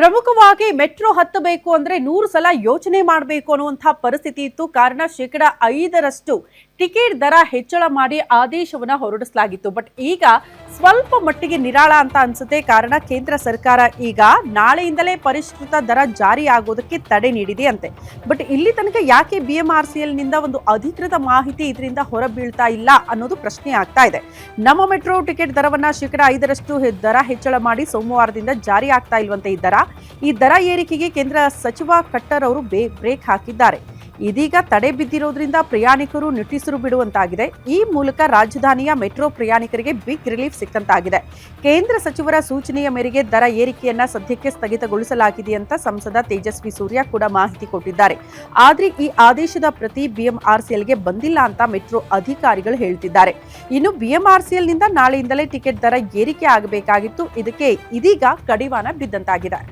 ಪ್ರಮುಖವಾಗಿ ಮೆಟ್ರೋ ಹತ್ತಬೇಕು ಅಂದ್ರೆ 100 ಸಲ ಯೋಚನೆ ಮಾಡಬೇಕು ಅನ್ನುವಂತಹ ಪರಿಸ್ಥಿತಿ ಇತ್ತು. ಕಾರಣ 5% ಟಿಕೆಟ್ ದರ ಹೆಚ್ಚಳ ಮಾಡಿ ಆದೇಶವನ್ನ ಹೊರಡಿಸಲಾಗಿತ್ತು. ಬಟ್ ಈಗ ಸ್ವಲ್ಪ ಮಟ್ಟಿಗೆ ನಿರಾಳ ಅಂತ ಅನ್ಸುತ್ತೆ. ಕಾರಣ ಕೇಂದ್ರ ಸರ್ಕಾರ ಈಗ ನಾಳೆಯಿಂದಲೇ ಪರಿಷ್ಕೃತ ದರ ಜಾರಿ ಆಗೋದಕ್ಕೆ ತಡೆ ನೀಡಿದೆ ಅಂತೆ. ಬಟ್ ಇಲ್ಲಿ ತನಕ ಯಾಕೆ BMRCL ನಿಂದ ಒಂದು ಅಧಿಕೃತ ಮಾಹಿತಿ ಇದರಿಂದ ಹೊರಬೀಳ್ತಾ ಇಲ್ಲ ಅನ್ನೋದು ಪ್ರಶ್ನೆ ಆಗ್ತಾ ಇದೆ. ನಮ್ಮ ಮೆಟ್ರೋ ಟಿಕೆಟ್ ದರವನ್ನ 5% ದರ ಹೆಚ್ಚಳ ಮಾಡಿ ಸೋಮವಾರದಿಂದ ಜಾರಿ ಆಗ್ತಾ ಇಲ್ವಂತೆ. ಈ ದರ ಏರಿಕೆಗೆ ಕೇಂದ್ರ ಸಚಿವ ಖಟ್ಟರ್ ಅವರು ಬ್ರೇಕ್ ಹಾಕಿದ್ದಾರೆ. ಇದೀಗ ತಡೆ ಬಿದ್ದಿರೋದ್ರಿಂದ ಪ್ರಯಾಣಿಕರು ನಿಟ್ಟುಸಿರು ಬಿಡುವಂತಾಗಿದೆ. ಈ ಮೂಲಕ ರಾಜಧಾನಿಯ ಮೆಟ್ರೋ ಪ್ರಯಾಣಿಕರಿಗೆ ಬಿಗ್ ರಿಲೀಫ್ ಸಿಕ್ಕಂತಾಗಿದೆ. ಕೇಂದ್ರ ಸಚಿವರ ಸೂಚನೆಯ ಮೇರೆಗೆ ದರ ಏರಿಕೆಯನ್ನ ಸದ್ಯಕ್ಕೆ ಸ್ಥಗಿತಗೊಳಿಸಲಾಗಿದೆ ಅಂತ ಸಂಸದ ತೇಜಸ್ವಿ ಸೂರ್ಯ ಕೂಡ ಮಾಹಿತಿ ಕೊಟ್ಟಿದ್ದಾರೆ. ಆದ್ರೆ ಈ ಆದೇಶದ ಪ್ರತಿ BMRCLಗೆ ಬಂದಿಲ್ಲ ಅಂತ ಮೆಟ್ರೋ ಅಧಿಕಾರಿಗಳು ಹೇಳ್ತಿದ್ದಾರೆ. ಇನ್ನು BMRCL ನಿಂದ ನಾಳೆಯಿಂದಲೇ ಟಿಕೆಟ್ ದರ ಏರಿಕೆ ಆಗಬೇಕಾಗಿತ್ತು. ಇದಕ್ಕೆ ಇದೀಗ ಕಡಿವಾಣ ಬಿದ್ದಂತಾಗಿದೆ.